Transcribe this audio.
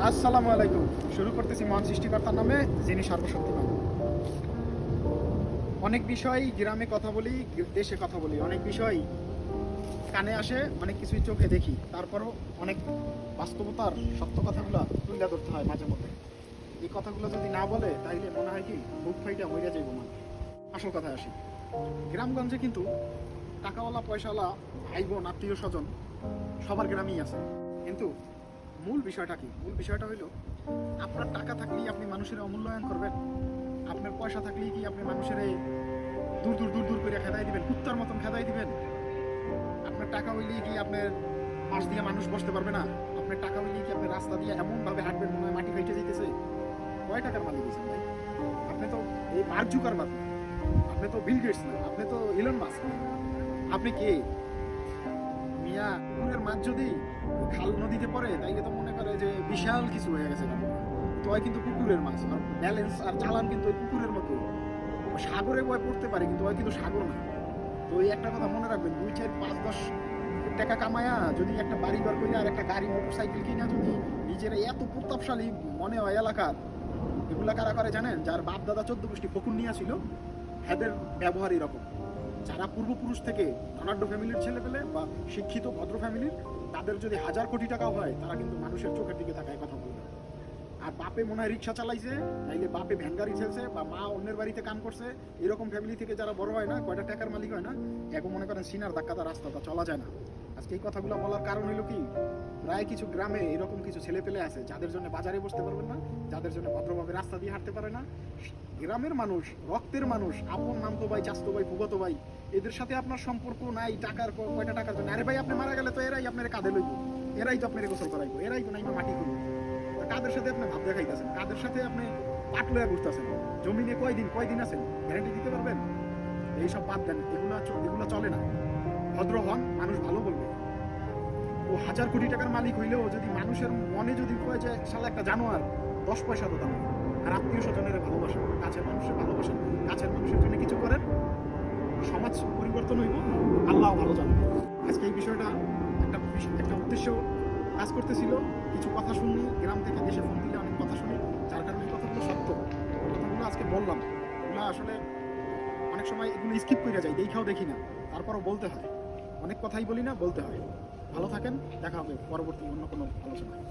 আসসালামু আলাইকুম। শুরু করতেছি মহান সৃষ্টিকর্তার নামে, যিনি সর্বশক্তিমান। অনেক বিষয় গ্রামে কথা বলি, দেশে কথা বলি, অনেক বিষয় কানে আসে, অনেক কিছুই চোখে দেখি, তারপরও অনেক বাস্তবতার সত্য কথাগুলো তুলে ধরতে হয় মাঝে মধ্যে। এই কথাগুলো যদি না বলে তাইলে মনে হয় কি বুক ফাইটা মরিয়া যাইব মানুষ। আসল কথায় আসি, গ্রামগঞ্জে কিন্তু টাকাওয়ালা পয়সাওয়ালা ভাই বোন আত্মীয় স্বজন সবার গ্রামেই আছে, কিন্তু মূল বিষয়টা কি? মূল বিষয়টা হইল আপনার টাকা থাকলেই আপনি মানুষের অমূল্যায়ন করবেন? আপনার পয়সা থাকলেই কি আপনি মানুষের দূর দূর দূর দূর করে খেদাই দিবেন, কুত্তার মতন খেদাই দিবেন? আপনার টাকা হইলেই কি আপনার পাশ দিয়ে মানুষ বসতে পারবে না? আপনার টাকা হইলেই কি আপনি রাস্তা দিয়ে এমনভাবে হাঁটবেন মনে হয় মাটি ফেটে যেতেছে? কয় টাকার মালিক হয়েছেন ভাই? আপনি তো এই মার্ক জুকারবার্গ না, আপনি তো বিল গেটস না, আপনি তো ইলন মাস্ক না। আপনি কে মিয়া? পুকুরের মাছ যদি খাল নদীতে পড়ে তাইলে তো মনে করে যে বিশাল কিছু হয়ে গেছে। তো হয় কিন্তু পুকুরের মাছ, আর ব্যালেন্স আর চালান কিন্তু ওই পুকুরের মতো। সাগরে বয় পড়তে পারে কিন্তু ওই কিন্তু সাগর না। তো এই একটা কথা মনে রাখবেন, 2, 4, 5, 10 টাকা কামায়া যদি একটা বাড়ি বার করি আর একটা গাড়ি মোটর সাইকেল কিনা যদি নিজেরা এত প্রতাপশালী মনে হয় এলাকার, এগুলা কারা করে জানেন? যার বাপ দাদা 14 গোষ্ঠী ফকুর নিয়ে ছিল, এদের ব্যবহার এরকম। যারা পূর্বপুরুষ থেকে ধনাঢ্য ফ্যামিলির ছেলে পেলে বা শিক্ষিত ভদ্র ফ্যামিলির, তাদের যদি 1000 কোটি টাকাও হয় তারা কিন্তু মানুষের চোখের দিকে তাকায় কথা বলবে। আর বাপে মনে হয় রিক্সা চালাইছে, নাইলে বাপে ভ্যান গাড়ি ছেলছে, বা মা অন্যের বাড়িতে কাম করছে, এরকম ফ্যামিলি থেকে যারা বড় হয় না, কয়টা টাকার মালিক হয় না, এখন মনে করেন সিনার ধাক্কাটা রাস্তাটা চলা যায় না। আজকে এই কথাগুলো বলার কারণ হলো কি, প্রায় কিছু গ্রামে এরকম কিছু ছেলে পেলে আছে যাদের জন্য বাজারে বসতে পারবেন না, যাদের জন্য ভদ্রভাবে রাস্তা দিয়ে হাঁটতে পারে না। গ্রামের মানুষ, রক্তের মানুষ, আপন নামতো ভাই, চাচতো ভাই, ফুফাতো ভাই, এদের সাথে আপনার সম্পর্ক নাই টাকার, কয়টা টাকার জন্য। আরে ভাই, আপনি মারা গেলে তো এরাই আপনার কাঁধে লইব, এরাই তো আপনার গোসল করাইবো, এরাই তো নাই মাটি করবো। কাদের সাথে আপনি ভাব দেখাইতেছেন? কাদের সাথে আপনি পাট লয়া ঘুরতেছেন? জমিনে কয়দিন আছেন? গ্যারান্টি দিতে পারবেন? এইসব বাদ দেন, এগুলা চলে না। ভদ্র হন, মানুষ ভালো বলবে। ও 1000 কোটি টাকার মালিক হইলেও যদি মানুষের মনে যদি কয় যে শালা একটা জানোয়ার, 10 পয়সা তো দাম। আর আত্মীয় স্বজনের ভালোবাসেন, কাছের মানুষের ভালোবাসেন, কাছের মানুষের জন্য কিছু করেন, সমাজ পরিবর্তন হইব, আল্লাহ ভালো জানেন। আজকে এই বিষয়টা একটা উদ্দেশ্য কাজ করতেছিল। কিছু কথা শুনি, গ্রাম থেকে দেশে ফোন দিলে অনেক কথা শুনি, যার কারণে কথাগুলো সত্য। কথাগুলো আজকে বললাম, এগুলো আসলে অনেক সময় এগুলো স্কিপ করে যায়, দেখাও দেখি না, তারপরও বলতে হয়। অনেক কথাই বলি না, বলতে হয়। ভালো থাকেন, দেখা হবে পরবর্তী অন্য কোনো আলোচনায়।